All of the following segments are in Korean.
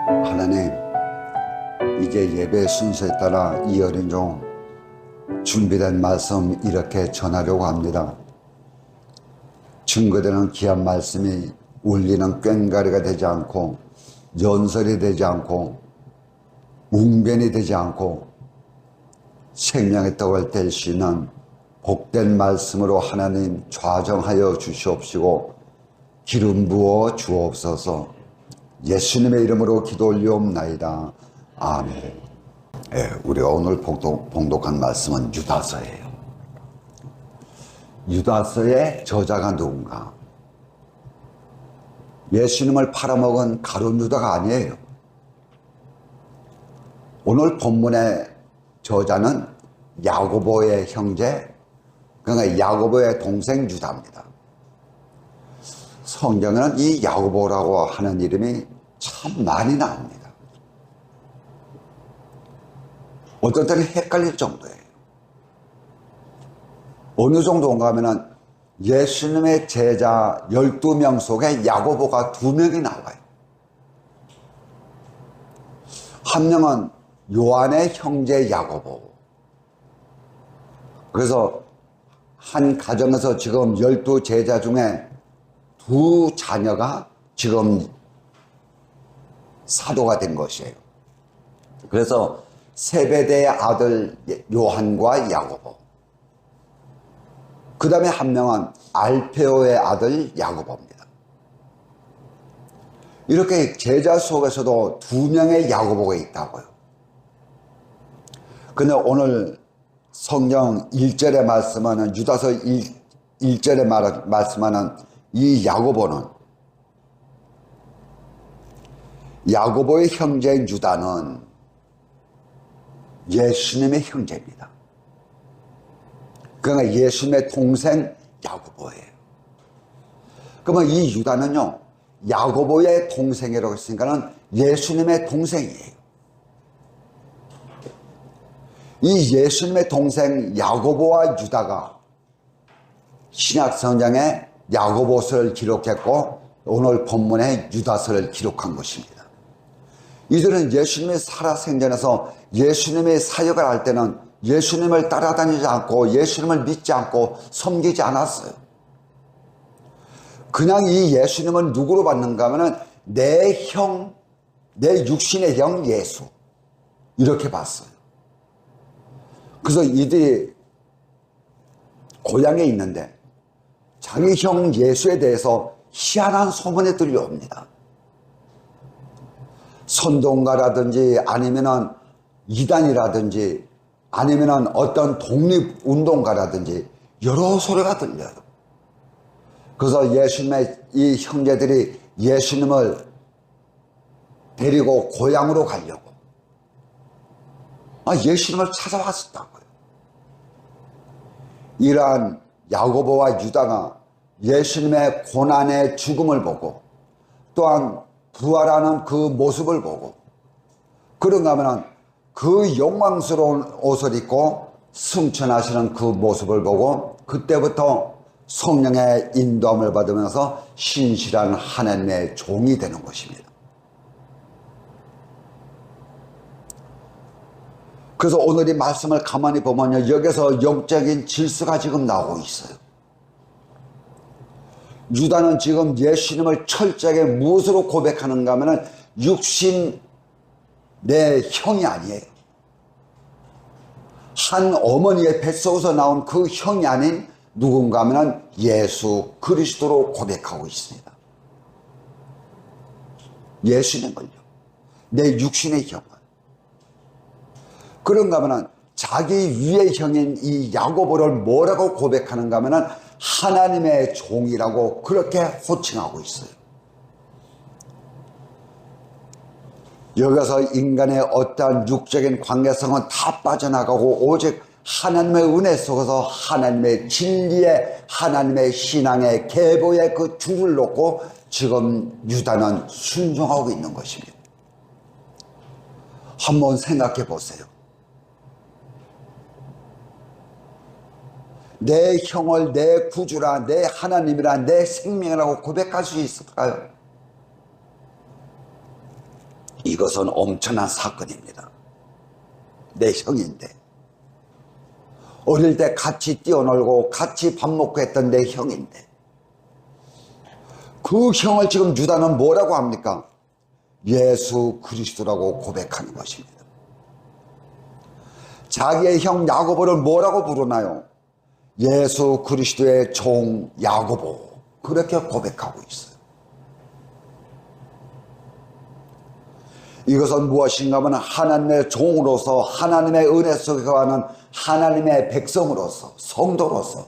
하나님, 이제 예배 순서에 따라 이 어린 종 준비된 말씀 이렇게 전하려고 합니다. 증거되는 귀한 말씀이 울리는 꽹과리가 되지 않고 연설이 되지 않고 웅변이 되지 않고 생명의 떡을 뗄 수 있는 복된 말씀으로 하나님 좌정하여 주시옵시고 기름 부어 주옵소서. 예수님의 이름으로 기도 올리옵나이다. 아멘. 우리가 오늘 봉독한 말씀은 유다서예요. 유다서의 저자가 누군가? 예수님을 팔아먹은 가룟 유다가 아니에요. 오늘 본문의 저자는 야고보의 형제, 그러니까 야고보의 동생 유다입니다. 성경에는 이 야고보라고 하는 이름이 참 많이 나옵니다. 어떨 때는 헷갈릴 정도예요. 어느 정도인가 하면은 예수님의 제자 12명 속에 야고보가 2명이 나와요. 한 명은 요한의 형제 야고보. 그래서 한 가정에서 지금 12제자 중에 2 자녀가 지금 사도가 된 것이에요. 그래서 세베대의 아들 요한과 야고보, 그 다음에 한 명은 알페오의 아들 야고보입니다. 이렇게 제자 속에서도 2명의 야고보가 있다고요. 근데 오늘 성경 1절에 말씀하는 유다서 1절에 말씀하는 이 야고보는, 야고보의 형제인 유다는 예수님의 형제입니다. 그러니까 예수님의 동생 야고보예요. 그러면 이 유다는요, 야고보의 동생이라고 했으니까는 예수님의 동생이에요. 이 예수님의 동생 야고보와 유다가 신약성경에 야고보서를 기록했고 오늘 본문에 유다서를 기록한 것입니다. 이들은 예수님의 살아생전에서 예수님의 사역을 할 때는 예수님을 따라다니지 않고 예수님을 믿지 않고 섬기지 않았어요. 그냥 이 예수님은 누구로 받는가 하면 내 형, 내 육신의 형 예수, 이렇게 봤어요. 그래서 이들이 고향에 있는데 자기 형 예수에 대해서 희한한 소문이 들려옵니다. 선동가라든지 아니면은 이단이라든지 아니면은 어떤 독립운동가라든지 여러 소리가 들려요. 그래서 예수님의 이 형제들이 예수님을 데리고 고향으로 가려고 예수님을 찾아왔었다고요. 이러한 야고보와 유다가 예수님의 고난의 죽음을 보고 또한 부활하는 그 모습을 보고 그런가 하면 그 영광스러운 옷을 입고 승천하시는 그 모습을 보고 그때부터 성령의 인도함을 받으면서 신실한 하나님의 종이 되는 것입니다. 그래서 오늘 이 말씀을 가만히 보면요, 여기서 영적인 질서가 지금 나오고 있어요. 유다는 지금 예수님을 철저하게 무엇으로 고백하는가 하면 육신 내 형이 아니에요. 한 어머니의 뱃속에서 나온 그 형이 아닌 누군가 하면 예수 그리스도로 고백하고 있습니다. 예수님을요, 내 육신의 형은. 그런가 하면 자기 위의 형인 이 야고보를 뭐라고 고백하는가 하면 하나님의 종이라고 그렇게 호칭하고 있어요. 여기서 인간의 어떠한 육적인 관계성은 다 빠져나가고 오직 하나님의 은혜 속에서 하나님의 진리의 하나님의 신앙의 계보의 그 줄을 놓고 지금 유다는 순종하고 있는 것입니다. 한번 생각해 보세요. 내 형을 내 구주라, 내 하나님이라, 내 생명이라고 고백할 수 있을까요? 이것은 엄청난 사건입니다. 내 형인데, 어릴 때 같이 뛰어놀고 같이 밥 먹고 했던 내 형인데, 그 형을 지금 유다는 뭐라고 합니까? 예수 그리스도라고 고백하는 것입니다. 자기의 형 야고보를 뭐라고 부르나요? 예수 그리스도의 종 야고보, 그렇게 고백하고 있어요. 이것은 무엇인가 하면 하나님의 종으로서, 하나님의 은혜 속에 거하는 하나님의 백성으로서, 성도로서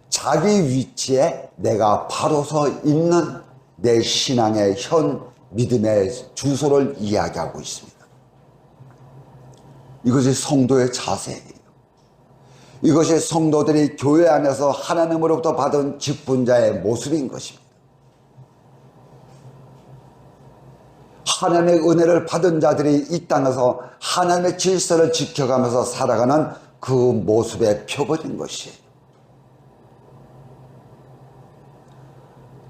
자기 위치에 내가 바로 서 있는 내 신앙의 현 믿음의 주소를 이야기하고 있습니다. 이것이 성도의 자세예요. 이것이 성도들이 교회 안에서 하나님으로부터 받은 직분자의 모습인 것입니다. 하나님의 은혜를 받은 자들이 이 땅에서 하나님의 질서를 지켜가면서 살아가는 그 모습의 표본인 것이에요.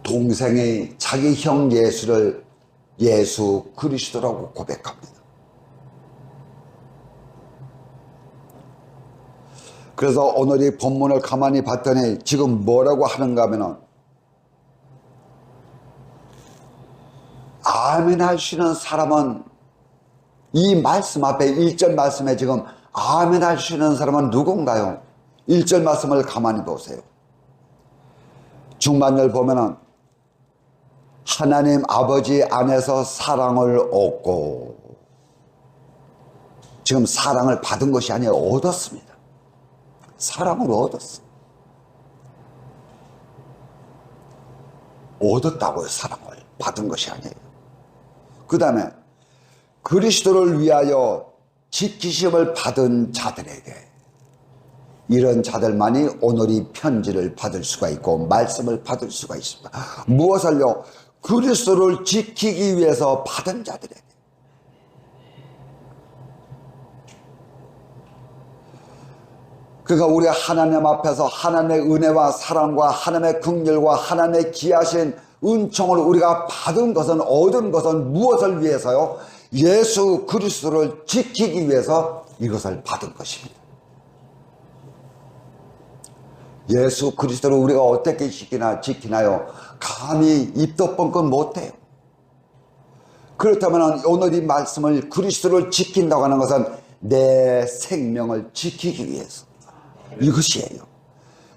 동생이 자기 형 예수를 예수 그리스도라고 고백합니다. 그래서 오늘 이 본문을 가만히 봤더니 지금 뭐라고 하는가 하면은, 아멘 하시는 사람은, 이 말씀 앞에 1절 말씀에 지금 아멘 하시는 사람은 누군가요? 1절 말씀을 가만히 보세요. 중반절 보면은 하나님 아버지 안에서 사랑을 얻고, 지금 사랑을 받은 것이 아니에요. 얻었습니다. 사랑을 얻었어. 얻었다고요. 사랑을 받은 것이 아니에요. 그 다음에 그리스도를 위하여 지키심을 받은 자들에게, 이런 자들만이 오늘 이 편지를 받을 수가 있고 말씀을 받을 수가 있습니다. 무엇을요? 그리스도를 지키기 위해서 받은 자들에게. 그러니까 우리 하나님 앞에서 하나님의 은혜와 사랑과 하나님의 긍휼과 하나님의 귀하신 은총을 우리가 받은 것은, 얻은 것은 무엇을 위해서요? 예수 그리스도를 지키기 위해서 이것을 받은 것입니다. 예수 그리스도를 우리가 어떻게 지키나요? 감히 입도 뻥끗 못해요. 그렇다면 오늘 이 말씀을, 그리스도를 지킨다고 하는 것은 내 생명을 지키기 위해서, 이것이에요.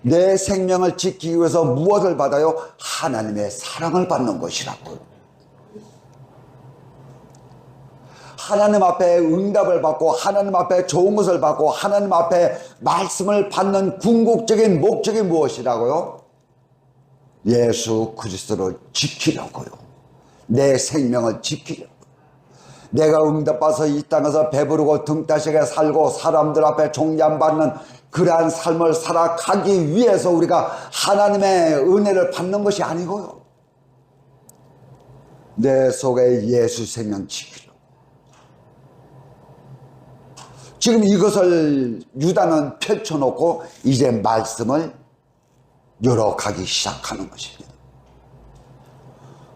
내 생명을 지키기 위해서 무엇을 받아요? 하나님의 사랑을 받는 것이라고요. 하나님 앞에 응답을 받고, 하나님 앞에 좋은 것을 받고, 하나님 앞에 말씀을 받는 궁극적인 목적이 무엇이라고요? 예수 그리스도를 지키려고요. 내 생명을 지키려고요. 내가 응답받아서 이 땅에서 배부르고 등따시게 살고 사람들 앞에 존경받는 그러한 삶을 살아가기 위해서 우리가 하나님의 은혜를 받는 것이 아니고요. 내 속에 예수 생명 지키려고. 지금 이것을 유다는 펼쳐놓고 이제 말씀을 열어가기 시작하는 것입니다.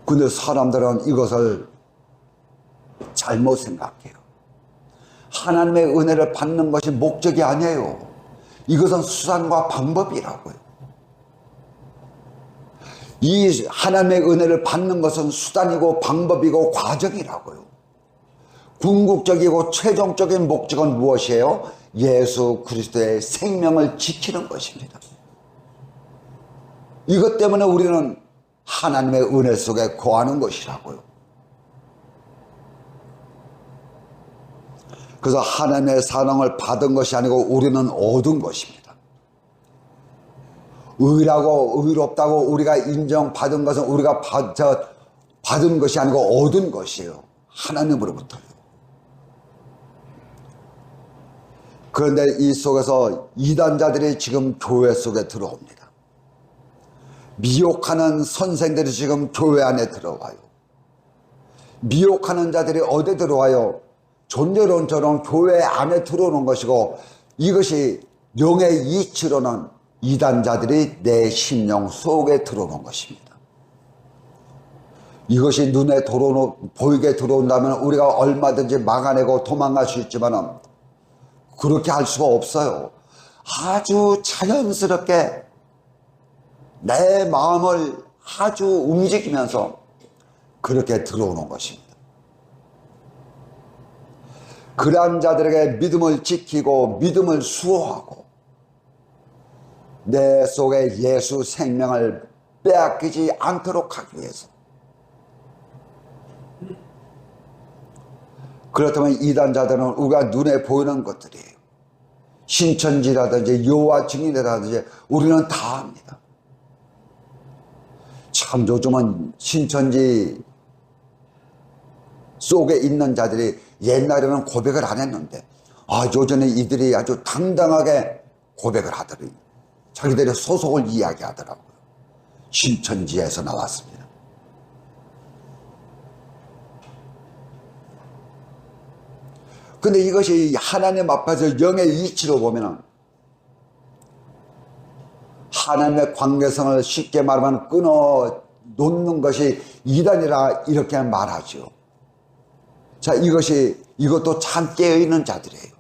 근데 사람들은 이것을 잘못 생각해요. 하나님의 은혜를 받는 것이 목적이 아니에요. 이것은 수단과 방법이라고요. 이 하나님의 은혜를 받는 것은 수단이고 방법이고 과정이라고요. 궁극적이고 최종적인 목적은 무엇이에요? 예수 그리스도의 생명을 지키는 것입니다. 이것 때문에 우리는 하나님의 은혜 속에 거하는 것이라고요. 그래서 하나님의 사랑을 받은 것이 아니고 우리는 얻은 것입니다. 의라고 의롭다고 우리가 인정받은 것은 우리가 받은 것이 아니고 얻은 것이에요. 하나님으로부터요. 그런데 이 속에서 이단자들이 지금 교회 속에 들어옵니다. 미혹하는 선생들이 지금 교회 안에 들어와요. 미혹하는 자들이 어디 들어와요? 존재론처럼 교회 안에 들어오는 것이고, 이것이 영의 이치로는 이단자들이 내 심령 속에 들어오는 것입니다. 이것이 눈에 보이게 들어온다면 우리가 얼마든지 막아내고 도망갈 수 있지만 그렇게 할 수가 없어요. 아주 자연스럽게 내 마음을 아주 움직이면서 그렇게 들어오는 것입니다. 그러한 자들에게 믿음을 지키고 믿음을 수호하고 내 속에 예수 생명을 빼앗기지 않도록 하기 위해서, 그렇다면 이단자들은 우리가 눈에 보이는 것들이에요. 신천지라든지 여호와 증인이라든지 우리는 다 합니다. 참 요즘은 신천지 속에 있는 자들이 옛날에는 고백을 안 했는데 요즘에 이들이 아주 당당하게 고백을 하더니 자기들의 소속을 이야기하더라고요. 신천지에서 나왔습니다. 근데 이것이 하나님 앞에서 영의 이치로 보면은 하나님의 관계성을 쉽게 말하면 끊어 놓는 것이 이단이라 이렇게 말하죠. 자, 이것도 참 깨어있는 자들이에요.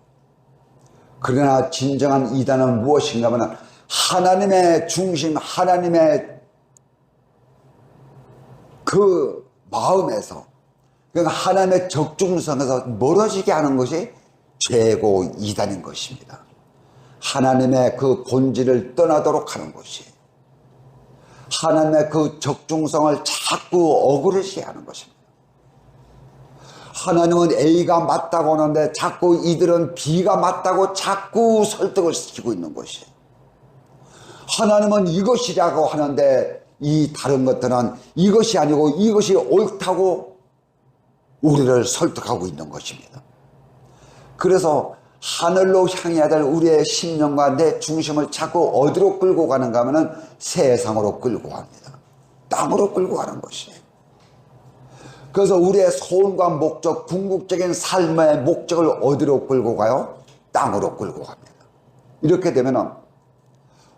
그러나 진정한 이단은 무엇인가 하면 하나님의 중심, 하나님의 그 마음에서, 그러니까 하나님의 적중성에서 멀어지게 하는 것이 최고 이단인 것입니다. 하나님의 그 본질을 떠나도록 하는 것이, 하나님의 그 적중성을 자꾸 억울하게 하는 것입니다. 하나님은 A가 맞다고 하는데 자꾸 이들은 B가 맞다고 자꾸 설득을 시키고 있는 것이에요. 하나님은 이것이라고 하는데 이 다른 것들은 이것이 아니고 이것이 옳다고 우리를 설득하고 있는 것입니다. 그래서 하늘로 향해야 될 우리의 심령과 내 중심을 자꾸 어디로 끌고 가는가 하면 세상으로 끌고 갑니다. 땅으로 끌고 가는 것이에요. 그래서 우리의 소원과 목적, 궁극적인 삶의 목적을 어디로 끌고 가요? 땅으로 끌고 갑니다. 이렇게 되면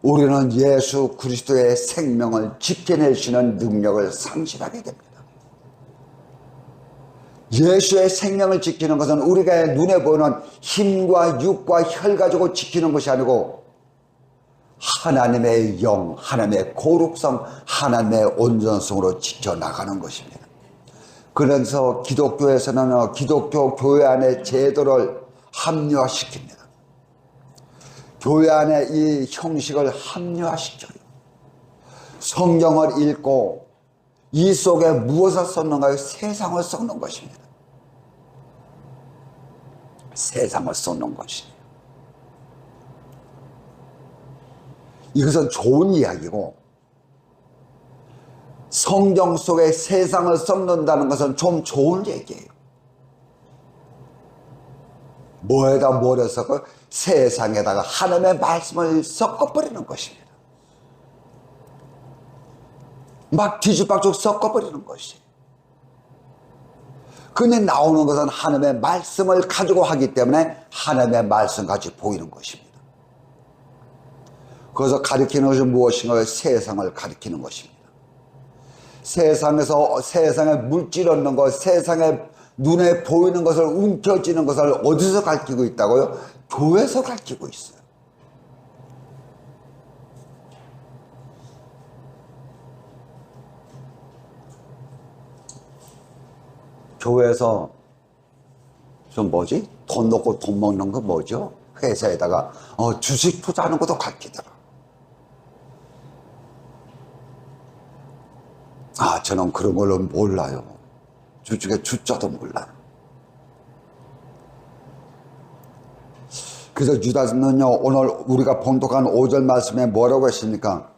우리는 예수 그리스도의 생명을 지켜낼 수 있는 능력을 상실하게 됩니다. 예수의 생명을 지키는 것은 우리가 눈에 보이는 힘과 육과 혈 가지고 지키는 것이 아니고 하나님의 영, 하나님의 거룩성, 하나님의 온전성으로 지켜나가는 것입니다. 그래서 기독교에서는 기독교 교회 안에 제도를 합리화시킵니다. 교회 안에 이 형식을 합리화시켜요. 성경을 읽고 이 속에 무엇을 썼는가요? 세상을 썩는 것입니다. 세상을 썩는 것이에요. 이것은 좋은 이야기고, 성경 속에 세상을 썩는다는 것은 좀 좋은 얘기예요. 뭐에다 뭐를 섞어? 세상에다가 하나님의 말씀을 섞어버리는 것입니다. 막 뒤죽박죽 섞어버리는 것이에요. 근데 나오는 것은 하나님의 말씀을 가지고 하기 때문에 하나님의 말씀같이 보이는 것입니다. 그래서 가리키는 것이 무엇인가요? 세상을 가리키는 것입니다. 세상에서 세상에 물질 얻는 것, 세상에 눈에 보이는 것을 움켜쥐는 것을 어디서 가르치고 있다고요? 교회에서 가르치고 있어요. 교회에서 돈 놓고 돈 먹는 거 뭐죠? 회사에다가 주식 투자하는 것도 가르치더라. 저는 그런 걸로 몰라요. 주식의 주자도 몰라요. 그래서 유다는요, 오늘 우리가 봉독한 5절 말씀에 뭐라고 했습니까?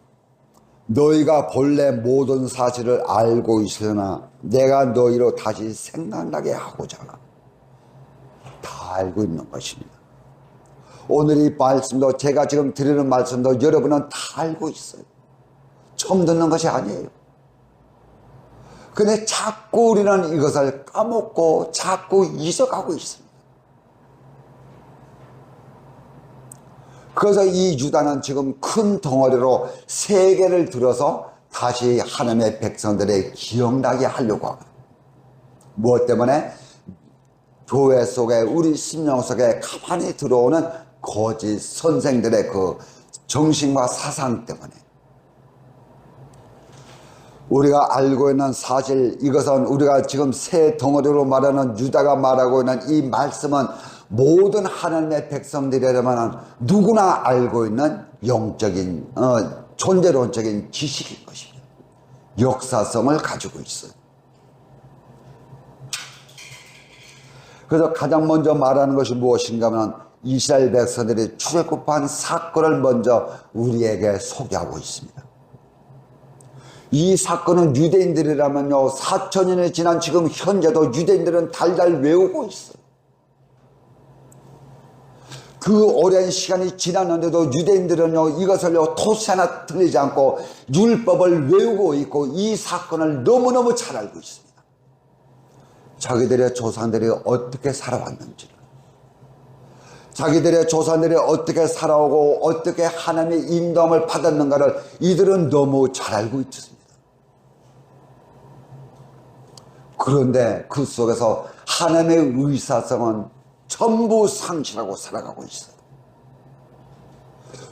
너희가 본래 모든 사실을 알고 있으나 내가 너희로 다시 생각나게 하고자 다 알고 있는 것입니다. 오늘 이 말씀도, 제가 지금 드리는 말씀도 여러분은 다 알고 있어요. 처음 듣는 것이 아니에요. 근데 자꾸 우리는 이것을 까먹고 자꾸 잊어가고 있습니다. 그래서 이 유다는 지금 큰 덩어리로 세 개를 들어서 다시 하나님의 백성들의 기억나게 하려고 하거든. 무엇 때문에? 교회 속에, 우리 심령 속에 가만히 들어오는 거짓 선생들의 그 정신과 사상 때문에. 우리가 알고 있는 사실, 이것은 우리가 지금 새 덩어리로 말하는 유다가 말하고 있는 이 말씀은 모든 하나님의 백성들이라면 누구나 알고 있는 영적인 존재론적인 지식인 것입니다. 역사성을 가지고 있어요. 그래서 가장 먼저 말하는 것이 무엇인가 하면 이스라엘 백성들이 출애굽한 사건을 먼저 우리에게 소개하고 있습니다. 이 사건은 유대인들이라면요, 4,000년이 지난 지금 현재도 유대인들은 달달 외우고 있어요. 그 오랜 시간이 지났는데도 유대인들은요, 이것을요, 토시 하나 틀리지 않고 율법을 외우고 있고 이 사건을 너무너무 잘 알고 있습니다. 자기들의 조상들이 어떻게 살아왔는지를, 자기들의 조상들이 어떻게 살아오고 어떻게 하나님의 인도함을 받았는가를 이들은 너무 잘 알고 있습니다. 그런데 그 속에서 하나님의 의사성은 전부 상실하고 살아가고 있어요.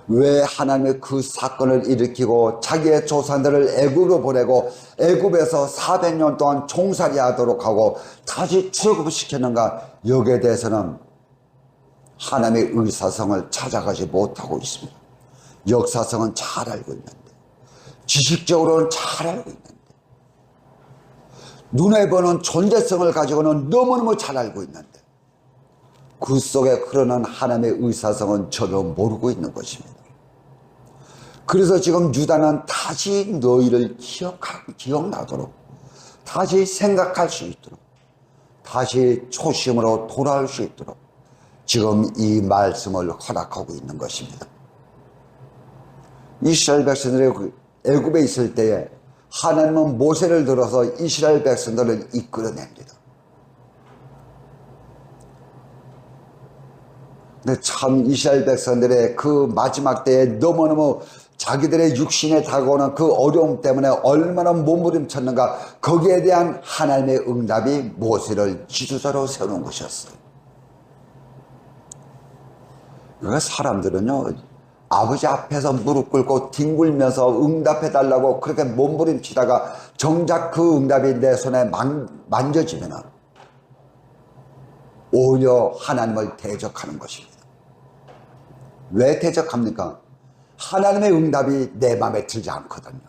왜 하나님의 그 사건을 일으키고 자기의 조상들을 애굽으로 보내고 애굽에서 400년 동안 종살이 하도록 하고 다시 출애굽시켰는가? 여기에 대해서는 하나님의 의사성을 찾아가지 못하고 있습니다. 역사성은 잘 알고 있는데, 지식적으로는 잘 알고 있는데, 눈에 보는 존재성을 가지고는 너무너무 잘 알고 있는데 그 속에 흐르는 하나님의 의사성은 전혀 모르고 있는 것입니다. 그래서 지금 유다는 다시 너희를 기억나도록, 다시 생각할 수 있도록, 다시 초심으로 돌아올 수 있도록 지금 이 말씀을 허락하고 있는 것입니다. 이스라엘 백성들이 애굽에 있을 때에 하나님은 모세를 들어서 이스라엘 백성들을 이끌어냅니다. 근데 참 이스라엘 백성들의 그 마지막 때에 너무너무 자기들의 육신에 다가오는 그 어려움 때문에 얼마나 몸부림쳤는가, 거기에 대한 하나님의 응답이 모세를 지도자로 세우는 것이었어요. 그러니까 사람들은요, 아버지 앞에서 무릎 꿇고 뒹굴면서 응답해달라고 그렇게 몸부림치다가 정작 그 응답이 내 손에 만져지면 오히려 하나님을 대적하는 것입니다. 왜 대적합니까? 하나님의 응답이 내 마음에 들지 않거든요.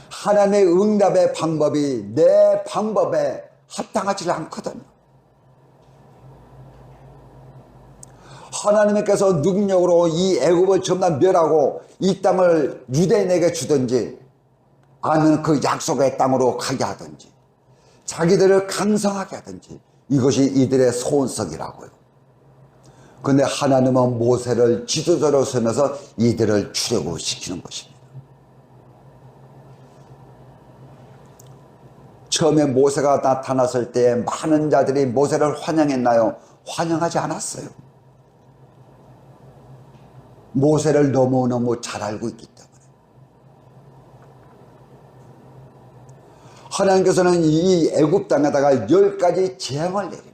하나님의 응답의 방법이 내 방법에 합당하지 않거든요. 하나님께서 능력으로 이 애굽을 전부 다 멸하고 이 땅을 유대인에게 주든지 아니면 그 약속의 땅으로 가게 하든지 자기들을 강성하게 하든지 이것이 이들의 소원성이라고요. 그런데 하나님은 모세를 지도자로 세면서 이들을 출애굽시키는 것입니다. 처음에 모세가 나타났을 때 많은 자들이 모세를 환영했나요? 환영하지 않았어요. 모세를 너무너무 잘 알고 있기 때문에. 하나님께서는 이 애굽 땅에다가 10가지 재앙을 내립니다.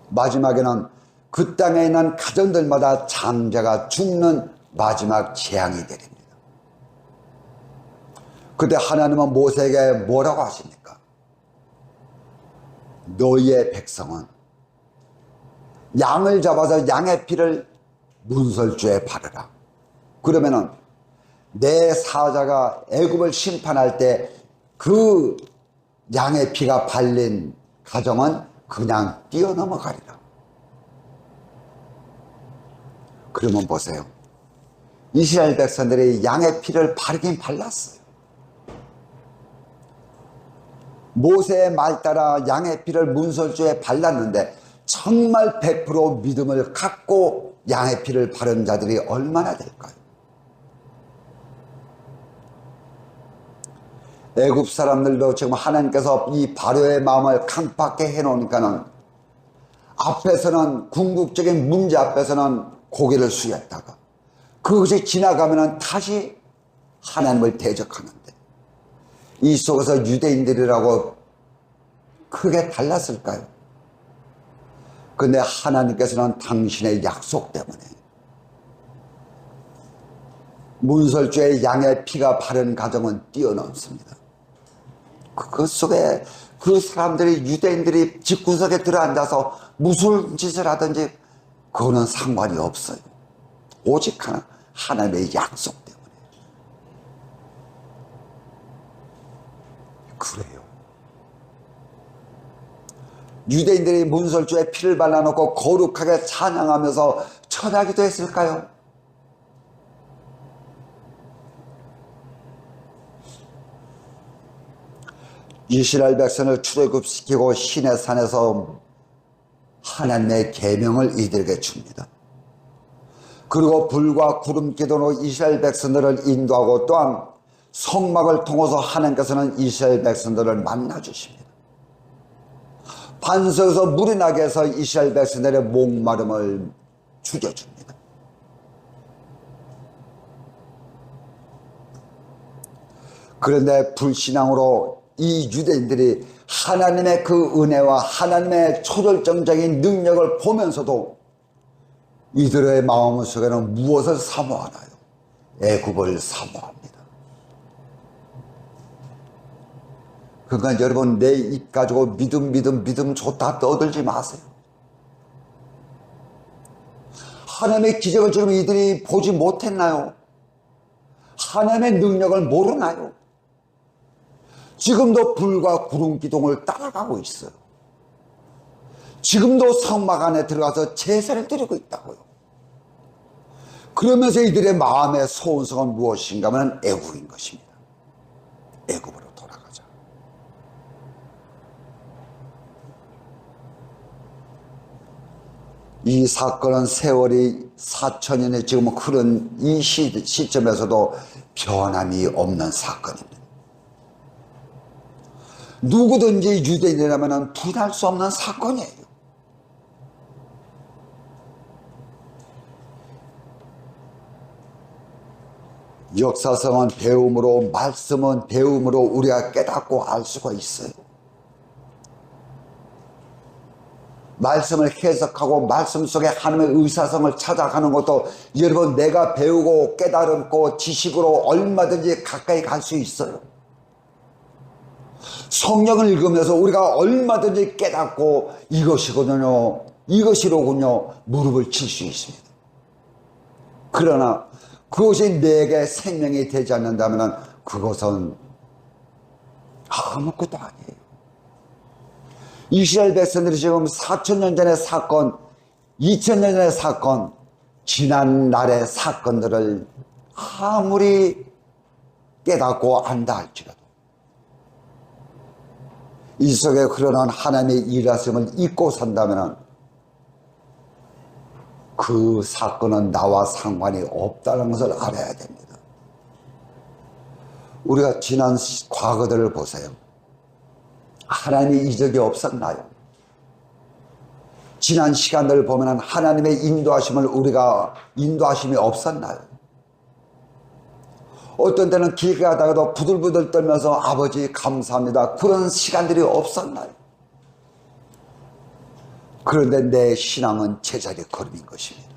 마지막에는 그 땅에 있는 가정들마다 장자가 죽는 마지막 재앙이 내립니다. 그때 하나님은 모세에게 뭐라고 하십니까? 너희의 백성은 양을 잡아서 양의 피를 문설주에 바르라. 그러면은 내 사자가 애굽을 심판할 때 그 양의 피가 발린 가정은 그냥 뛰어넘어가리라. 그러면 보세요. 이스라엘 백성들이 양의 피를 바르긴 발랐어요. 모세의 말 따라 양의 피를 문설주에 발랐는데 정말 100% 믿음을 갖고 양의 피를 바른 자들이 얼마나 될까요? 애굽 사람들도 지금 하나님께서 이 바로의 마음을 강팍하게 해놓으니까는 앞에서는 궁극적인 문제 앞에서는 고개를 숙였다가 그것이 지나가면은 다시 하나님을 대적하는데 이 속에서 유대인들이라고 크게 달랐을까요? 근데 하나님께서는 당신의 약속 때문에 문설주의 양의 피가 바른 가정은 뛰어넘습니다. 그 속에 그 사람들이 유대인들이 집구석에 들어앉아서 무슨 짓을 하든지 그거는 상관이 없어요. 오직 하나님의 약속 때문에. 그래요. 유대인들이 문설주에 피를 발라놓고 거룩하게 찬양하면서 천하기도 했을까요? 이스라엘 백성을 출애굽시키고 시내 산에서 하나님의 계명을 이들에게 줍니다. 그리고 불과 구름 기둥으로 이스라엘 백성들을 인도하고 또한 성막을 통해서 하나님께서는 이스라엘 백성들을 만나 주십니다. 반석에서 물이 나게 해서 이스라엘 백성들의 목마름을 죽여줍니다. 그런데 불신앙으로 이 유대인들이 하나님의 그 은혜와 하나님의 초절정적인 능력을 보면서도 이들의 마음 속에는 무엇을 사모하나요? 애굽을 사모합니다. 그러니까 여러분, 내 입 가지고 믿음 좋다 떠들지 마세요. 하나님의 기적을 지금 이들이 보지 못했나요? 하나님의 능력을 모르나요? 지금도 불과 구름 기둥을 따라가고 있어요. 지금도 성막 안에 들어가서 제사를 드리고 있다고요. 그러면서 이들의 마음의 소원성은 무엇인가 하면 애국인 것입니다. 애국으로 돌아가자. 이 사건은 세월이 4,000년이 지금 흐른 이 시점에서도 변함이 없는 사건입니다. 누구든지 유대인이라면 부인할 수 없는 사건이에요. 역사성은 배움으로, 말씀은 배움으로 우리가 깨닫고 알 수가 있어요. 말씀을 해석하고 말씀 속에 하나님의 의사성을 찾아가는 것도 여러분, 내가 배우고 깨달음고 지식으로 얼마든지 가까이 갈 수 있어요. 성경을 읽으면서 우리가 얼마든지 깨닫고 이것이로군요 무릎을 칠 수 있습니다. 그러나 그것이 내게 생명이 되지 않는다면 그것은 아무것도 아니에요. 이스라엘 백성들이 지금 4,000년 전의 사건, 2,000년 전의 사건, 지난 날의 사건들을 아무리 깨닫고 안다 할지라도 이 속에 흐르는 하나님의 일하심을 잊고 산다면 그 사건은 나와 상관이 없다는 것을 알아야 됩니다. 우리가 지난 과거들을 보세요. 하나님의 이적이 없었나요? 지난 시간들을 보면 하나님의 인도하심이 없었나요? 어떤 때는 길 가다가도 부들부들 떨면서 아버지 감사합니다, 그런 시간들이 없었나요? 그런데 내 신앙은 제자리 걸음인 것입니다.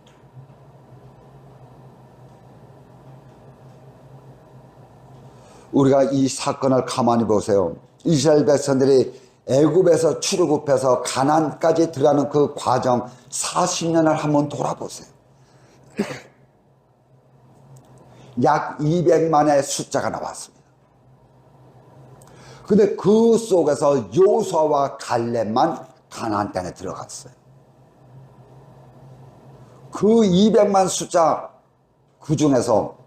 우리가 이 사건을 가만히 보세요. 이스라엘 백성들이 애굽에서 출애굽해서 가나안까지 들어가는 그 과정 40년을 한번 돌아보세요. 약 200만의 숫자가 나왔습니다. 근데 그 속에서 여호수아와 갈렙만 가나안 땅에 들어갔어요. 그 200만 숫자, 그 중에서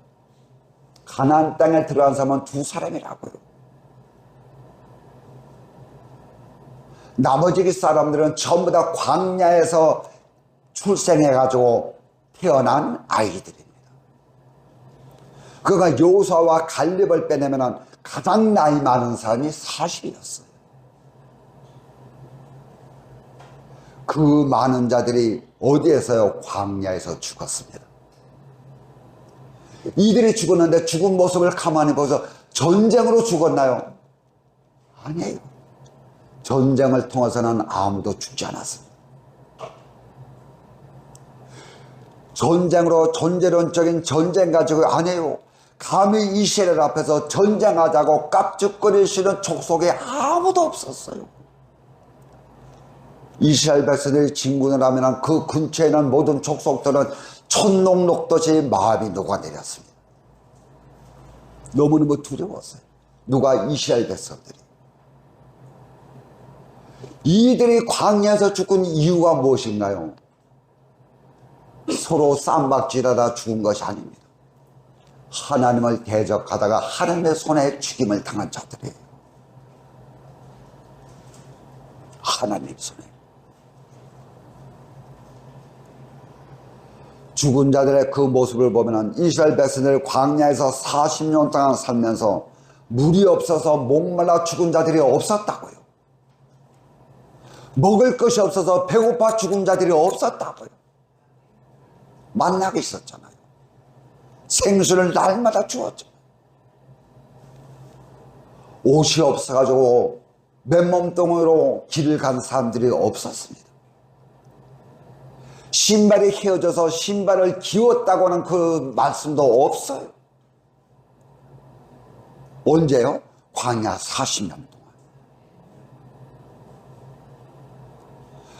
가나안 땅에 들어간 사람은 2사람이라고요. 나머지 사람들은 전부 다 광야에서 출생해가지고 태어난 아이들입니다. 그가 여호수아와 갈렙을 빼내면 가장 나이 많은 사람이 40이었어요. 그 많은 자들이 어디에서요? 광야에서 죽었습니다. 이들이 죽었는데 죽은 모습을 가만히 보서 전쟁으로 죽었나요? 아니에요. 전쟁을 통해서는 아무도 죽지 않았습니다. 전쟁으로 존재론적인 전쟁 가지고 아니에요. 감히 이스라엘 앞에서 전쟁하자고 깝죽거리시는 족속이 아무도 없었어요. 이스라엘 백성들이 진군을 하면 그 근처에 있는 모든 족속들은 촛농 녹듯이 마음이 녹아내렸습니다. 너무너무 두려웠어요. 누가? 이스라엘 백성들이. 이들이 광야에서 죽은 이유가 무엇인가요? 서로 쌈박질하다 죽은 것이 아닙니다. 하나님을 대적하다가 하나님의 손에 죽임을 당한 자들이에요. 하나님 손에. 죽은 자들의 그 모습을 보면 이스라엘 백성들 광야에서 40년 동안 살면서 물이 없어서 목말라 죽은 자들이 없었다고요. 먹을 것이 없어서 배고파 죽은 자들이 없었다고요. 만나고 있었잖아요. 생수를 날마다 주었잖아요. 옷이 없어가지고 맨몸뚱이로 길을 간 사람들이 없었습니다. 신발이 헤어져서 신발을 기웠다고 하는 그 말씀도 없어요. 언제요? 광야 40년 동안.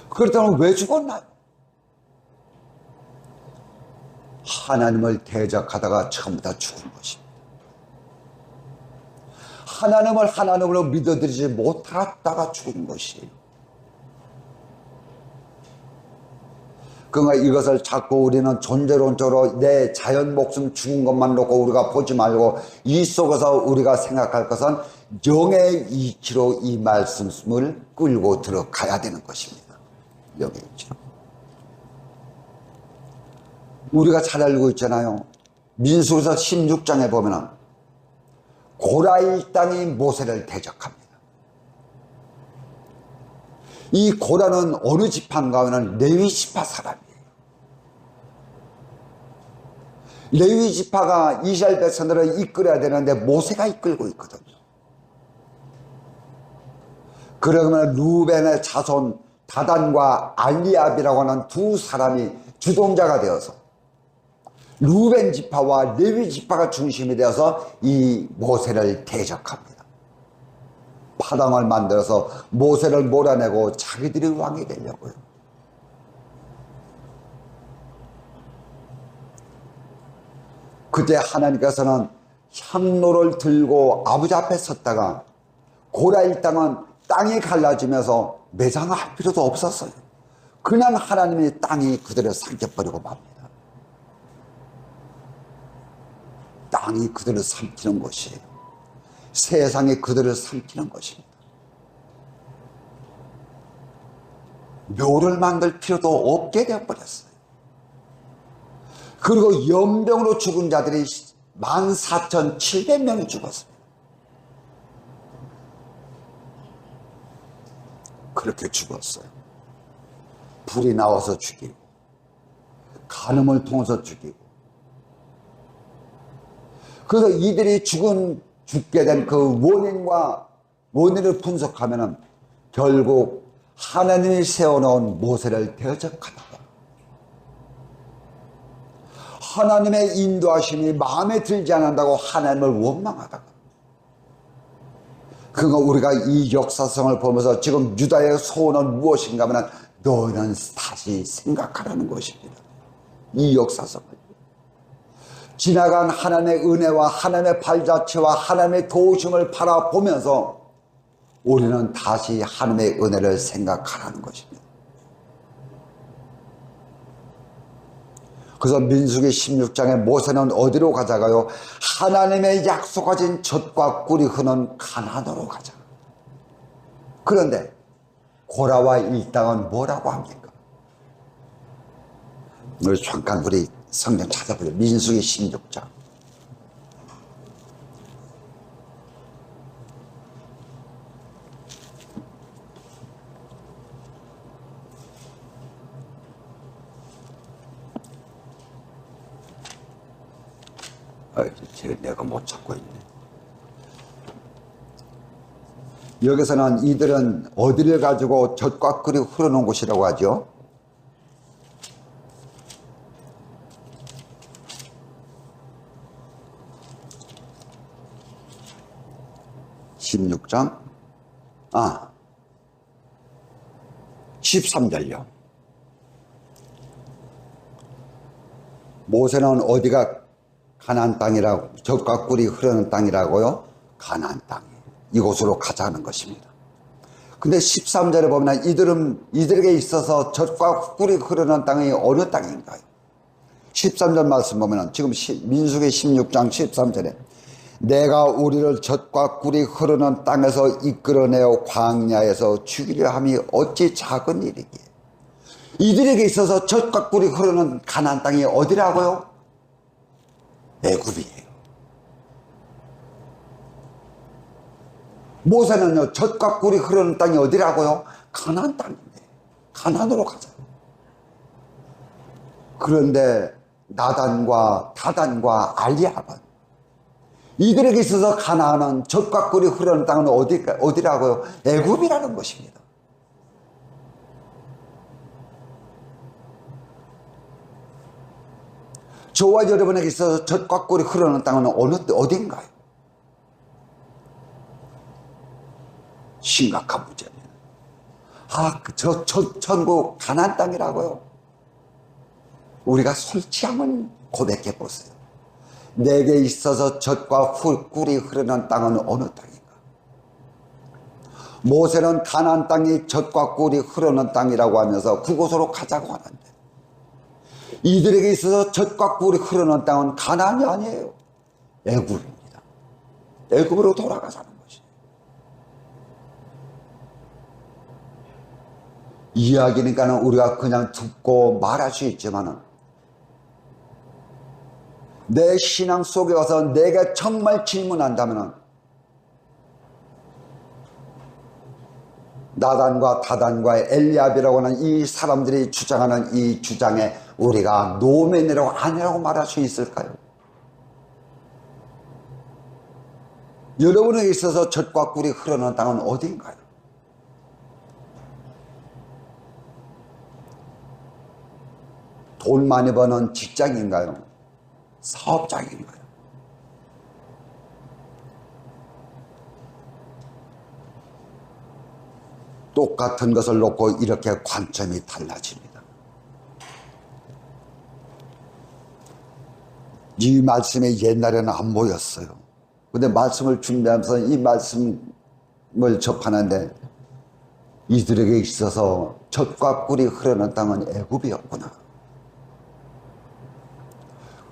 그렇다면 왜 죽었나요? 하나님을 대적하다가 처음부터 죽은 것입니다. 하나님을 하나님으로 믿어드리지 못하다가 죽은 것이에요. 그러니까 이것을 자꾸 우리는 존재론적으로 내 자연 목숨 죽은 것만 놓고 우리가 보지 말고 이 속에서 우리가 생각할 것은 영의 이치로 이 말씀을 끌고 들어가야 되는 것입니다. 영의 이치로. 우리가 잘 알고 있잖아요. 민수기서 16장에 보면은 고라 일당이 모세를 대적합니다. 이 고라는 어느 지파인가 하면 레위 지파 사람이에요. 레위 지파가 이스라엘 백성들을 이끌어야 되는데 모세가 이끌고 있거든요. 그러면 루벤의 자손 다단과 알리압이라고 하는 두 사람이 주동자가 되어서 루벤 지파와 레위 지파가 중심이 되어서 이 모세를 대적합니다. 파당을 만들어서 모세를 몰아내고 자기들이 왕이 되려고요. 그때 하나님께서는 향로를 들고 아버지 앞에 섰다가 고라 일당은 땅이 갈라지면서 매장할 필요도 없었어요. 그냥 하나님이 땅이 그들을 삼켜버리고 맙니다. 땅이 그들을 삼키는 것이에요. 세상이 그들을 삼키는 것입니다. 묘를 만들 필요도 없게 되어버렸어요. 그리고 연병으로 죽은 자들이 14,700명이 죽었습니다. 그렇게 죽었어요. 불이 나와서 죽이고 간음을 통해서 죽이고. 그래서 이들이 죽게 된 그 원인을 분석하면 결국 하나님이 세워놓은 모세를 대적하다가 하나님의 인도하심이 마음에 들지 않는다고 하나님을 원망하다가, 그거 우리가 이 역사성을 보면서 지금 유다의 소원은 무엇인가 하면 너희는 다시 생각하라는 것입니다. 이 역사성을 지나간 하나님의 은혜와 하나님의 발자취와 하나님의 도우심을 바라보면서 우리는 다시 하나님의 은혜를 생각하라는 것입니다. 그래서 민수기 16장에 모세는 어디로 가자가요? 하나님의 약속하신 젖과 꿀이 흐는 가나안으로 가자. 그런데 고라와 일당은 뭐라고 합니까? 잠깐 우리 성경 찾아보죠. 민수기 16장. 내가 못 찾고 있네. 여기서는 이들은 어디를 가지고 젖과 꿀이 흐르는 곳이라고 하죠. (16장) 13절요. 모세는 어디가 가나안 땅이라고, 젖과 꿀이 흐르는 땅이라고요? 가나안 땅. 이곳으로 가자는 것입니다. 근데 13절에 보면 이들에게 있어서 젖과 꿀이 흐르는 땅이 어느 땅인가요? 13절 말씀 보면 지금 민수기 16장 13절에 내가 우리를 젖과 꿀이 흐르는 땅에서 이끌어내어 광야에서 죽이려 함이 어찌 작은 일이기에. 이들에게 있어서 젖과 꿀이 흐르는 가나안 땅이 어디라고요? 애굽이에요. 모세는요, 젖과 꿀이 흐르는 땅이 어디라고요? 가나안 땅인데, 가나안으로 가자. 그런데 나단과 다단과 알리압은 이들에게 있어서 가나안은 젖과 꿀이 흐르는 땅은 어디라고요? 애굽이라는 것입니다. 저와 여러분에게 있어서 젖과 꿀이 흐르는 땅은 어딘가요? 심각한 문제입니다. 천국 가나안 땅이라고요? 우리가 솔직함을 고백해 보세요. 내게 있어서 젖과 꿀이 흐르는 땅은 어느 땅인가? 모세는 가나안 땅이 젖과 꿀이 흐르는 땅이라고 하면서 그곳으로 가자고 하는데, 이들에게 있어서 젖과 꿀이 흐르는 땅은 가나안이 아니에요. 애굽입니다. 애굽으로 돌아가자는 것이에요. 이야기니까는 우리가 그냥 듣고 말할 수 있지만은, 내 신앙 속에 와서 내가 정말 질문한다면은, 나단과 다단과 엘리압이라고 하는 이 사람들이 주장하는 이 주장에 우리가 노멘이라고 아니라고 말할 수 있을까요? 여러분에게 있어서 젖과 꿀이 흐르는 땅은 어딘가요? 돈 많이 버는 직장인가요? 사업장인가요? 똑같은 것을 놓고 이렇게 관점이 달라집니다. 이 말씀이 옛날에는 안 보였어요. 근데 말씀을 준비하면서 이 말씀을 접하는데, 이들에게 있어서 젖과 꿀이 흐르는 땅은 애굽이었구나.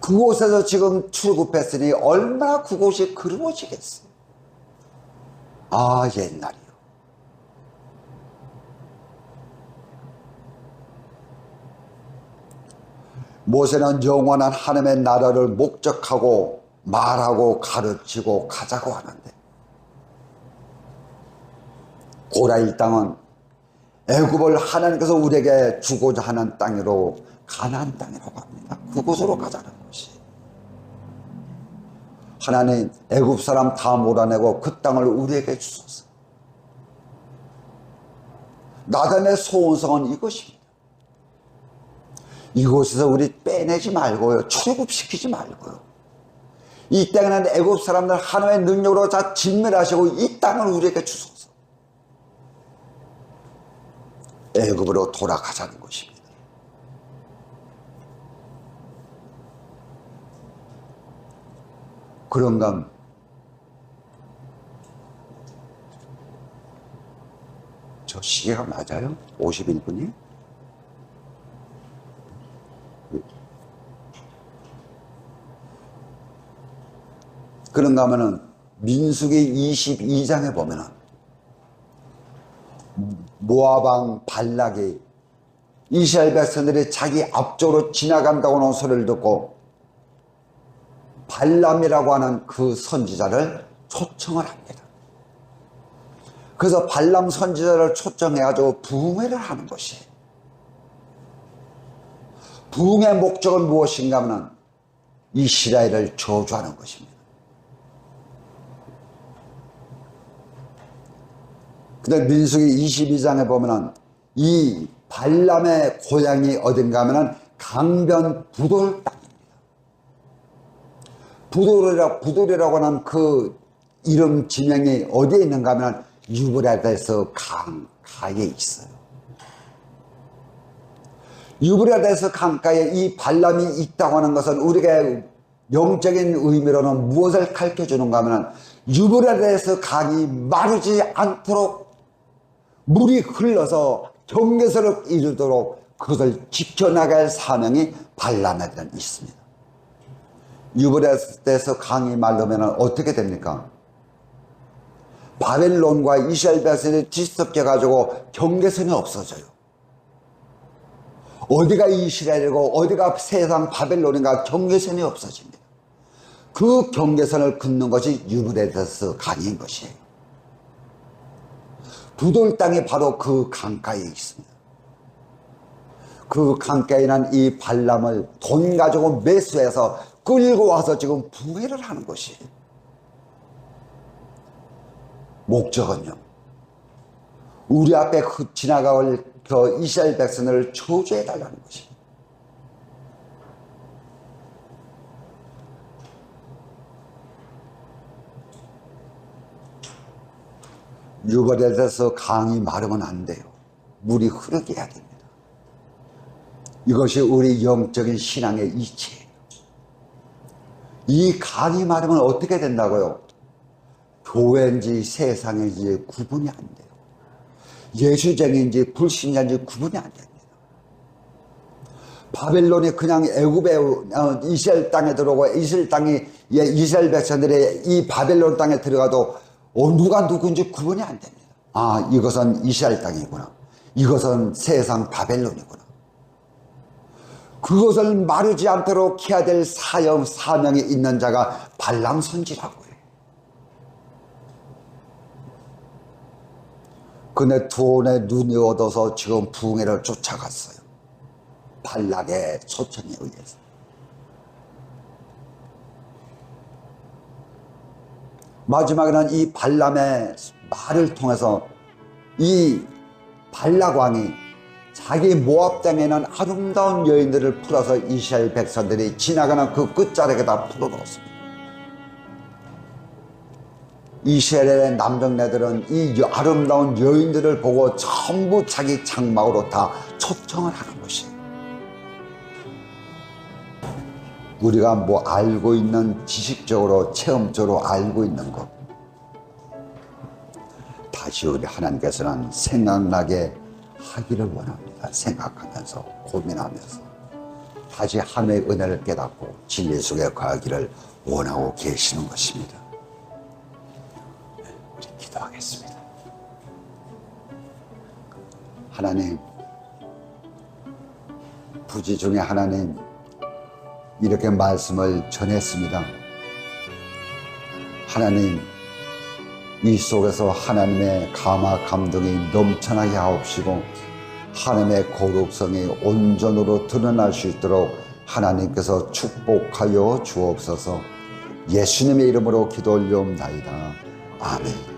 그곳에서 지금 출굽했으니 얼마나 그곳이 그리워지겠어요. 옛날이요. 모세는 영원한 하나님의 나라를 목적하고 말하고 가르치고 가자고 하는데, 고라일 땅은 애굽을 하나님께서 우리에게 주고자 하는 땅으로 가나안 땅이라고 합니다. 그곳으로 가자는 것이. 하나님 애굽 사람 다 몰아내고 그 땅을 우리에게 주소서. 나단의 소원성은 이것입니다. 이곳에서 우리 빼내지 말고요, 출굽시키지 말고요, 이 땅에는 애굽 사람들 하나님의 능력으로 다 진멸하시고 이 땅을 우리에게 주소서. 애굽으로 돌아가자는 것입니다. 그런가? 저 시계가 맞아요? 51분이? 그런가 하면은 민수기 22장에 보면은 모압 발락이 이스라엘 백성들이 자기 앞쪽으로 지나간다고 하는 소리를 듣고 발람이라고 하는 그 선지자를 초청을 합니다. 그래서 발람 선지자를 초청해가지고 부흥회를 하는 것이에요. 부흥의 목적은 무엇인가 하면 이스라엘을 저주하는 것입니다. 근데 민수기 22장에 보면은 이 발람의 고향이 어딘가 하면은 강변 부돌 땅입니다. 부돌이라고 하는 그 이름 지명이 어디에 있는가 하면 유브라데스 강가에 있어요. 유브라데스 강가에 이 발람이 있다고 하는 것은 우리가 영적인 의미로는 무엇을 가르쳐 주는가 하면 유브라데스 강이 마르지 않도록 물이 흘러서 경계선을 이루도록 그것을 지켜나갈 사명이 발람에게는 있습니다. 유브라데스 강이 마르면 어떻게 됩니까? 바벨론과 이스라엘 백성이 뒤섞여 가지고 경계선이 없어져요. 어디가 이스라엘이고 어디가 세상 바벨론인가 경계선이 없어집니다. 그 경계선을 긋는 것이 유브라데스 강인 것이에요. 부돌 땅이 바로 그 강가에 있습니다. 그 강가에는 이 발람을 돈 가지고 매수해서 끌고 와서 지금 부회를 하는 것이에요. 목적은요, 우리 앞에 지나갈 그 이스라엘 백성을 저주해 달라는 것입니다. 유브라데스 강이 마르면 안 돼요. 물이 흐르게 해야 됩니다. 이것이 우리 영적인 신앙의 이치예요. 이 강이 마르면 어떻게 된다고요? 교회인지 세상인지 구분이 안 돼요. 예수쟁인지 불신자인지 구분이 안 됩니다. 바벨론이 그냥 애굽에 이스라엘 땅에 들어오고 이스라엘 백성들이 이 바벨론 땅에 들어가도 누가 누군지 구분이 안 됩니다. 아, 이것은 이스라엘 땅이구나. 이것은 세상 바벨론이구나. 그것을 마르지 않도록 해야 될 사명이 있는 자가 발람 선지라고 해요. 그네 두온의 눈이 얻어서 지금 부흥회를 쫓아갔어요. 발락의 초청에 의해서. 마지막에는 이 발람의 말을 통해서 이 발락 왕이 자기 모압 땅에는 아름다운 여인들을 풀어서 이스라엘 백성들이 지나가는 그 끝자락에다 풀어놓았습니다. 이스라엘의 남정네들은 이 아름다운 여인들을 보고 전부 자기 장막으로 다 초청을 하는 것이에요. 우리가 뭐 알고 있는 지식적으로 체험적으로 알고 있는 것, 다시 우리 하나님께서는 생각나게 하기를 원합니다. 생각하면서 고민하면서 다시 하나님의 은혜를 깨닫고 진리 속에 거하기를 원하고 계시는 것입니다. 우리 기도하겠습니다. 하나님, 부지 중에 하나님, 이렇게 말씀을 전했습니다. 하나님, 이 속에서 하나님의 감화 감동이 넘쳐나게 하옵시고 하나님의 거룩성이 온전으로 드러날 수 있도록 하나님께서 축복하여 주옵소서. 예수님의 이름으로 기도 올려옵나이다. 아멘.